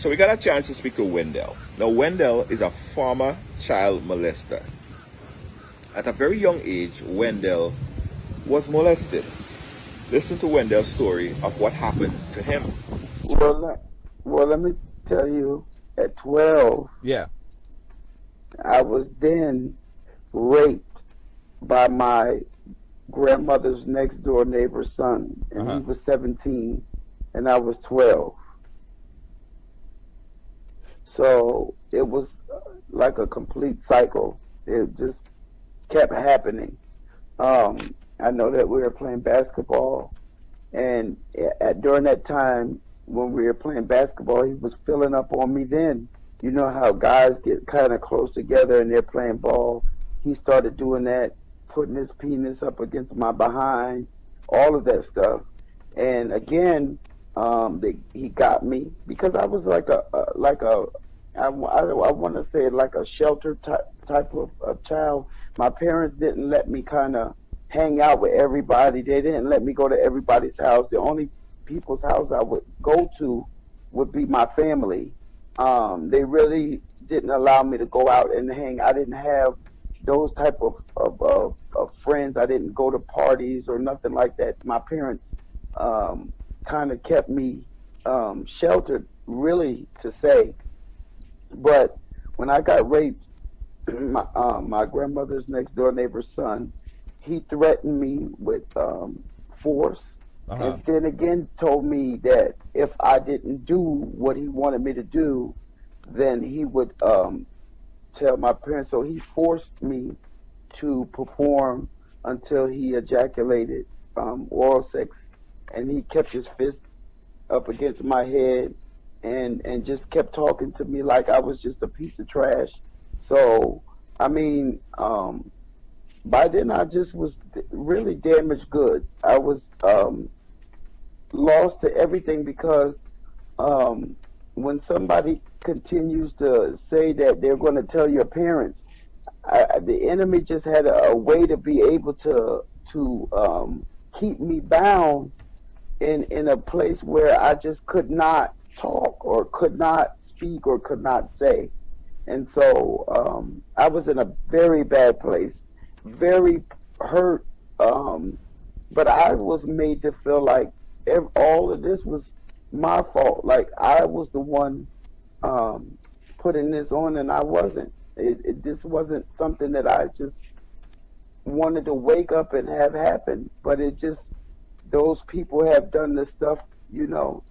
So we got a chance to speak to Wendell. Now, Wendell is a former child molester. At a very young age, Wendell was molested. Listen to Wendell's story of what happened to him. Well, let me tell you, at 12, Yeah. I was then raped by my grandmother's next door neighbor's son, Uh and he huh. was 17, and I was 12. So it was like a complete cycle. It just kept happening. Um, I know that we were playing basketball, and during that time when we were playing basketball, he was filling up on me then. You know how guys get kind of close together and they're playing ball. He started doing that, putting his penis up against my behind, all of that stuff. And again, he got me because I was like I want to say like a shelter type of child. My parents didn't let me kind of hang out with everybody. They didn't let me go to everybody's house. The only people's house I would go to would be my family. They really didn't allow me to go out and hang. I didn't have those type of friends. I didn't go to parties or nothing like that. My parents kind of kept me sheltered, really, to say. But when I got raped, my grandmother's next door neighbor's son, he threatened me with force, Uh huh. and then again told me that if I didn't do what he wanted me to do, then he would tell my parents. So he forced me to perform until he ejaculated oral sex, and he kept his fist up against my head and just kept talking to me like I was just a piece of trash. So I mean, by then I just was really damaged goods. I was lost to everything because um, when somebody continues to say that they're going to tell your parents, the enemy just had a way to be able to keep me bound in a place where I just could not talk or could not speak or could not say. And so I was in a very bad place, very hurt. Um, but I was made to feel like all of this was my fault. Like I was the one um, putting this on, and I wasn't. This wasn't something that I just wanted to wake up and have happen. But it just those people have done this stuff,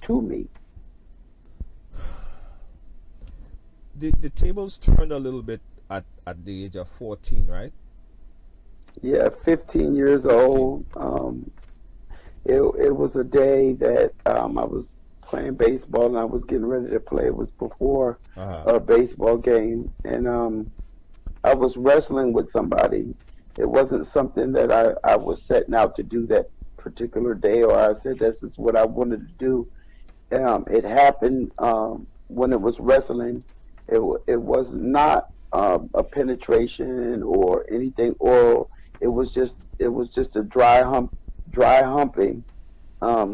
to me. The tables turned a little bit at the age of 14, right? Yeah, 15 years 15. old. It was a day that I was playing baseball and I was getting ready to play. It was before Uh huh. a baseball game, and I was wrestling with somebody. It wasn't something that I was setting out to do that particular day, or I said this is what I wanted to do. It happened when it was wrestling. It was not a penetration or anything oral. It was just a dry humping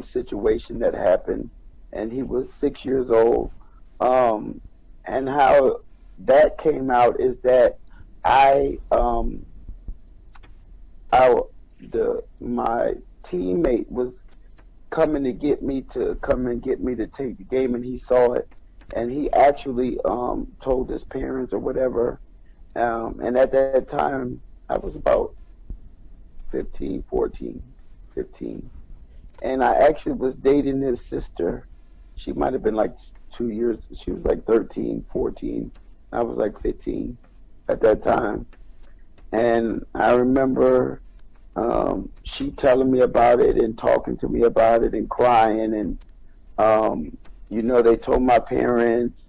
situation that happened, and he was 6 years old. Um, and how that came out is that I I my teammate was coming to get me to come and get me to take the game, and he saw it, and he actually told his parents or whatever. And at that time, I was about 15, 14, 15, and I actually was dating his sister. She might have been like 2 years. She was like 13, 14. I was like 15 at that time, and I remember she telling me about it and talking to me about it and crying and they told my parents,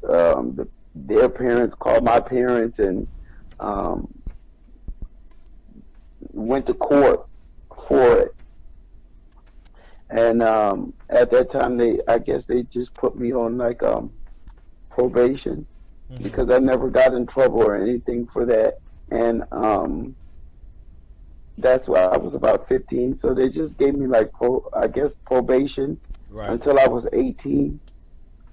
their parents called my parents and um, went to court for it. And at that time, I guess they just put me on like probation Mm-hmm. because I never got in trouble or anything for that. And that's why I was about 15. So they just gave me like I guess probation Right. until I was 18.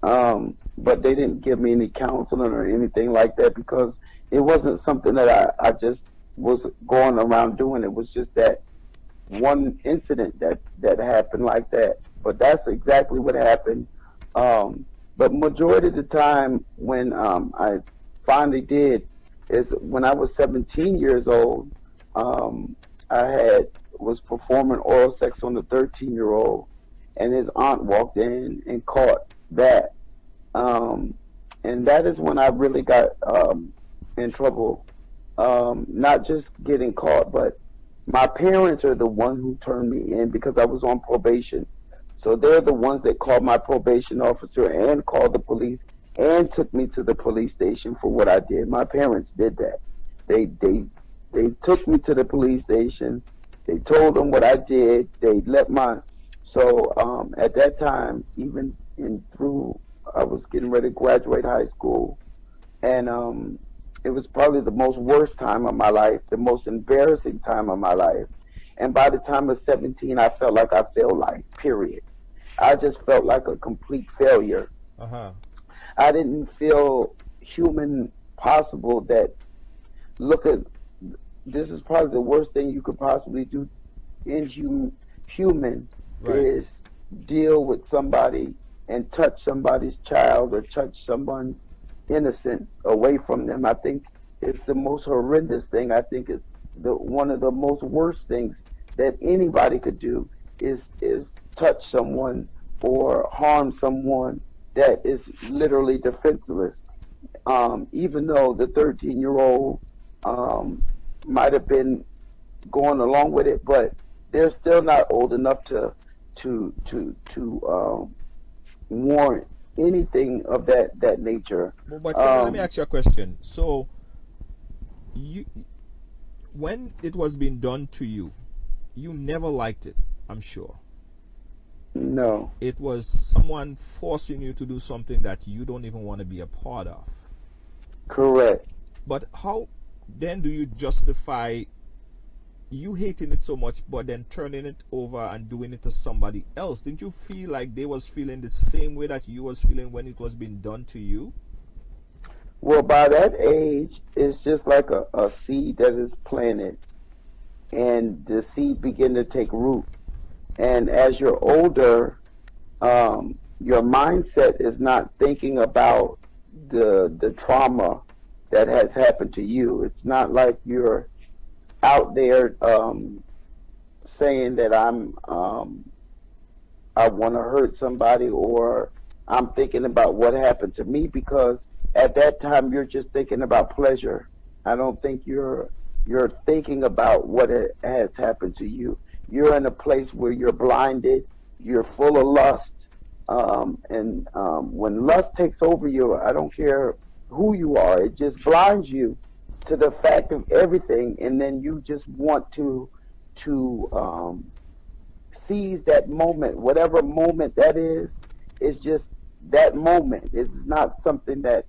But they didn't give me any counseling or anything like that because it wasn't something that I just was going around doing. It was just that one incident that happened like that. But that's exactly what happened. But majority of the time when I finally did is when I was 17 years old. I had was performing oral sex on a 13-year-old, and his aunt walked in and caught that. Um, and that is when I really got in trouble. Not just getting caught, but my parents are the one who turned me in because I was on probation. So they're the ones that called my probation officer and called the police and took me to the police station for what I did. My parents did that. They they they took me to the police station. They told them what I did. They let my so at that time, even in through I was getting ready to graduate high school, and it was probably the most worst time of my life, the most embarrassing time of my life. And by the time of 17, I felt like I failed life. Period. I just felt like a complete failure. Uh huh. I didn't feel human possible. That look at this is probably the worst thing you could possibly do human Right. is deal with somebody and touch somebody's child or touch someone's innocence away from them. I think it's the most horrendous thing. I think it's the one of the most worst things that anybody could do is touch someone or harm someone that is literally defenseless. Even though the 13-year-old um, might have been going along with it, but they're still not old enough to warrant anything of that nature. But let me Um, ask you a question. So, you, when it was being done to you, you never liked it, I'm sure. no, It was someone forcing you to do something that you don't even want to be a part of. correct. But how then do you justify you hating it so much but then turning it over and doing it to somebody else? Didn't you feel like they was feeling the same way that you was feeling when it was being done to you? Well, by that age, it's just like a seed that is planted, and the seed begin to take root. And as you're older, your mindset is not thinking about the trauma that has happened to you. It's not like you're out there saying that I want to hurt somebody or I'm thinking about what happened to me because at that time you're just thinking about pleasure. I don't think you're thinking about what has happened to you. You're in a place where you're blinded, you're full of lust, and when lust takes over you, I don't care who you are, it just blinds you to the fact of everything, and then you just want to seize that moment, whatever moment that is. It's just that moment. It's not something that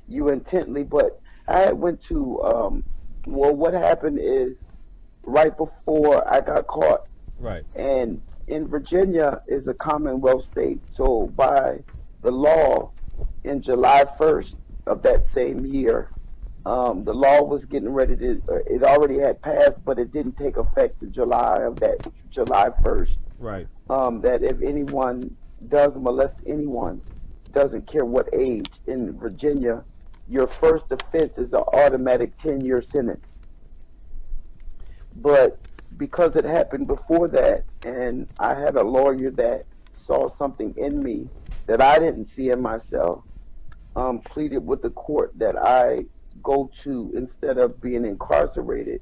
you intently. But I went to well, what happened is right before I got caught, Right. and in Virginia is a Commonwealth state, so by the law, in July 1st of that same year, the law was getting ready to, it already had passed, but it didn't take effect to July of that July 1st. Right. That if anyone does molest anyone, doesn't care what age, in Virginia, your first offense is an automatic 10-year sentence. But because it happened before that, and I had a lawyer that saw something in me that I didn't see in myself, pleaded with the court that I go to, instead of being incarcerated,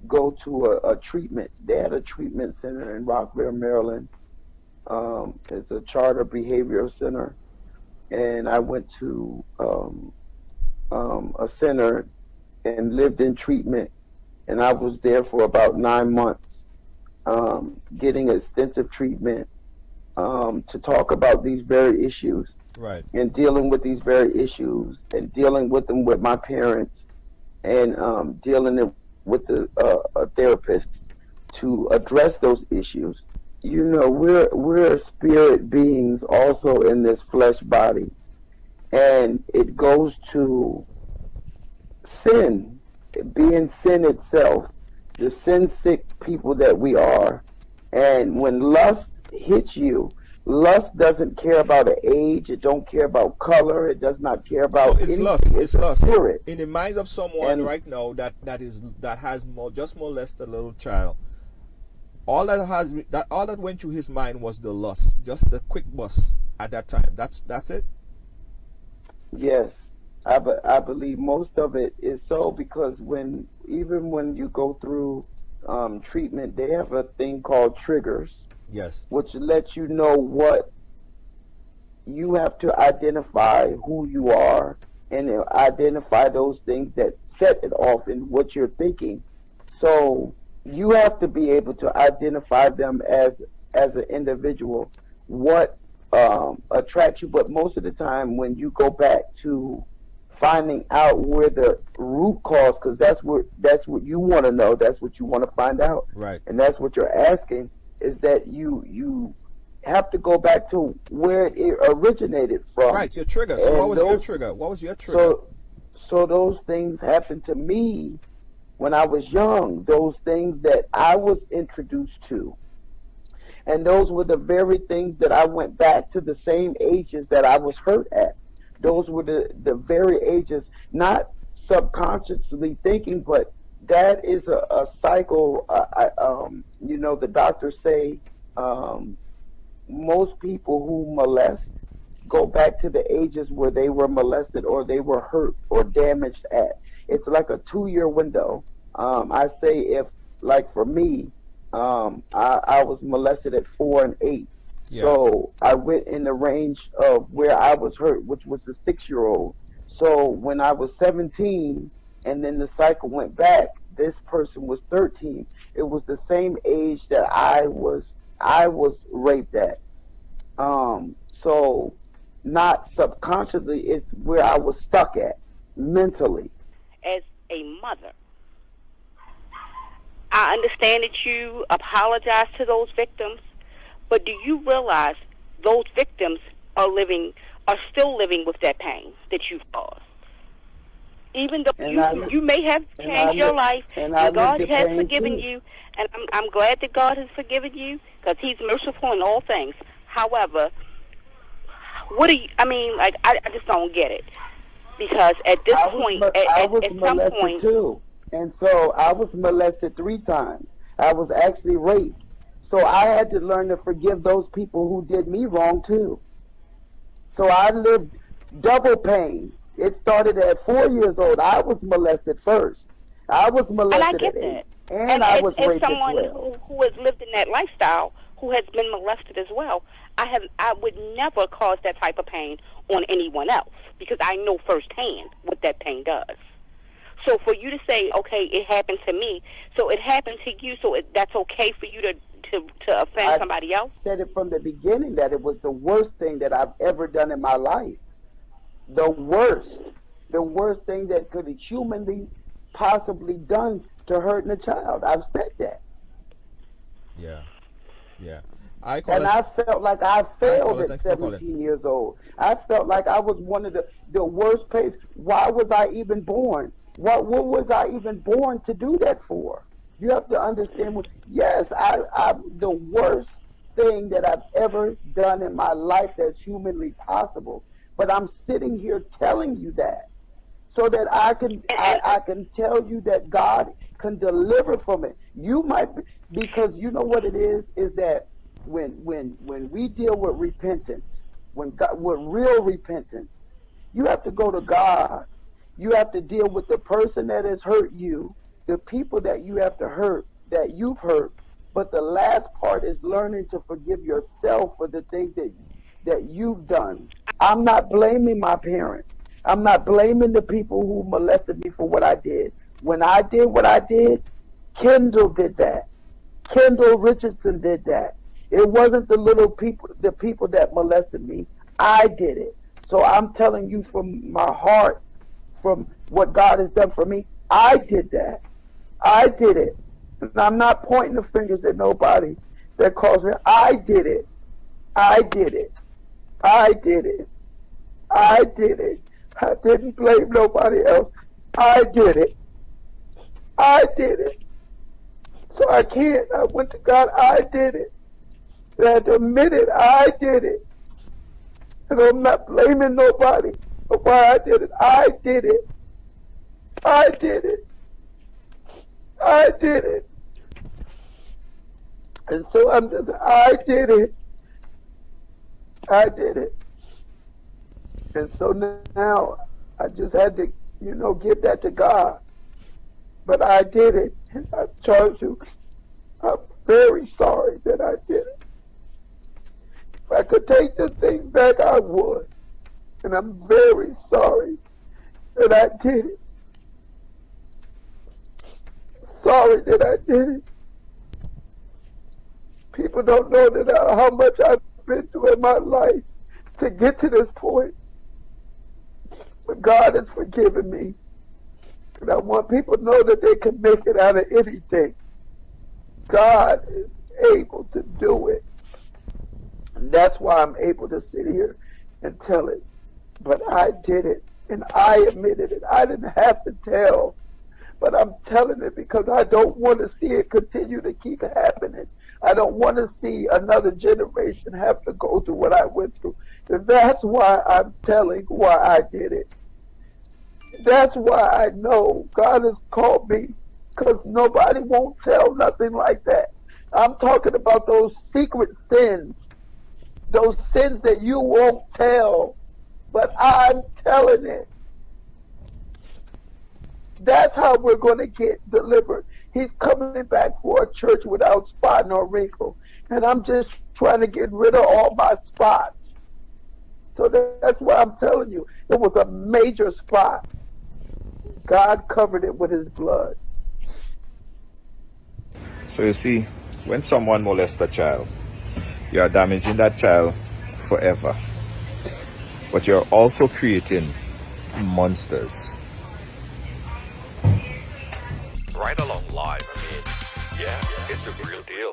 go to a treatment. They had a treatment center in Rockville, Maryland. It's a charter behavioral center, and I went to a center and lived in treatment, and I was there for about 9 months, getting extensive treatment to talk about these very issues Right. and dealing with these very issues and dealing with them with my parents and dealing with a therapist to address those issues. You know, we're spirit beings also in this flesh body, and it goes to sin, being sin itself, the sin sick people that we are. And when lust hits you, lust doesn't care about an age, it don't care about color, it does not care So about it's lust. anything. It's It's a lust spirit. in the minds of someone And right now that has just molested a little child. All that went through his mind was the lust, just the quick bust at that time. That's it. yes, I believe most of it is so, because even when you go through treatment, they have a thing called triggers, Yes. which lets you know what you have to identify who you are, and identify those things that set it off in what you're thinking. So you have to be able to identify them as an individual, what attracts you. But most of the time, when you go back to finding out where the root cause, because that's what you want to know, that's what you want to find out, Right. and that's what you're asking, is that you have to go back to where it originated from. Right. Your trigger. So what And was your those trigger? What was your trigger? so so those things happened to me when I was young, those things that I was introduced to. And those were the very things that I went back to, the same ages that I was hurt at. Those were the very ages, not subconsciously thinking, but that is a cycle. The doctors say um, most people who molest go back to the ages where they were molested or they were hurt or damaged at. It's like a 2 year window. I say, if, like for me, I was molested at 4 and 8. Yeah. So I went in the range of where I was hurt, which was the 6 year old. So when I was 17 and then the cycle went back, this person was 13. It was the same age that I was raped at. So not subconsciously, it's where I was stuck at mentally. As a mother, I understand that you apologize to those victims, but do you realize those victims are still living with that pain that you've caused? Even though And you may have and I changed your li- life, and I and lived God the has pain forgiven too. you, and I'm glad that God has forgiven you because He's merciful in all things. However, what do you? I mean, like I just don't get it because at this point, I was at some molested point, too, and so I was molested 3 times. I was actually raped, so I had to learn to forgive those people who did me wrong too. So I lived double pain. It started at 4 years old. I was molested first. I was and I molested get at 8, that. and And I was as raped at someone 12. who has lived in that lifestyle, who has been molested as well, I would never cause that type of pain on anyone else because I know firsthand what that pain does. So for you to say, okay, it happened to me, so it happened to you, so that's okay for you to offend I somebody else? said it from the beginning that it was the worst thing that I've ever done in my life. The worst. The worst thing that could have humanly possibly done to hurting a child. I've said that. Yeah. Yeah. I call And it. I felt like I I call failed it. at Thanks for calling. 17 years old. I felt like I was one of the worst patients. Why was I even born? What was I even born to do that for? You have to understand. Yes, I'm the worst thing that I've ever done in my life that's humanly possible. But I'm sitting here telling you that so that I can And I can tell you that God can deliver from it. You might because you know what it is that when we deal with repentance, when God, with real repentance, you have to go to God. You have to deal with the person that has hurt you, the people that you have to hurt, that you've hurt. But the last part is learning to forgive yourself for the things that you've done. I'm not blaming my parents. I'm not blaming the people who molested me for what I did. When I did what I did, Kendall did that. Kendall Richardson did that. It wasn't the people that molested me. I did it. So I'm telling you from my heart, from what God has done for me, I did that. I did it. And I'm not pointing the fingers at nobody. that caused me. I did it. I did it. I did it. I did it. I didn't blame nobody else. I did it. I did it. So I can't. I went to God. I did it. And I had to admit it. I did it. And I'm not blaming nobody for why I did it. I did it. I did it. I did it. And so I'm just, I did it. I did it. And so now I just had to, give that to God. But I did it. And I charge you, I'm very sorry that I did it. If I could take this thing back, I would. And I'm very sorry that I did it. Sorry that I did it. People don't know that how much I've been through in my life to get to this point. But God has forgiven me. And I want people to know that they can make it out of anything. God is able to do it. And that's why I'm able to sit here and tell it. But I did it. And I admitted it. I didn't have to tell. But I'm telling it because I don't want to see it continue to keep happening. I don't want to see another generation have to go through what I went through. And that's why I'm telling why I did it. That's why I know God has called me, because nobody won't tell nothing like that. I'm talking about those secret sins, those sins that you won't tell, but I'm telling it. That's how we're going to get delivered. He's coming back for a church without spot nor wrinkle. And I'm just trying to get rid of all my spots. So that's what I'm telling you. It was a major spot. God covered it with his blood. So you see, when someone molests a child, you are damaging that child forever. But you're also creating monsters. Right along live. I mean, yeah, it's a real deal.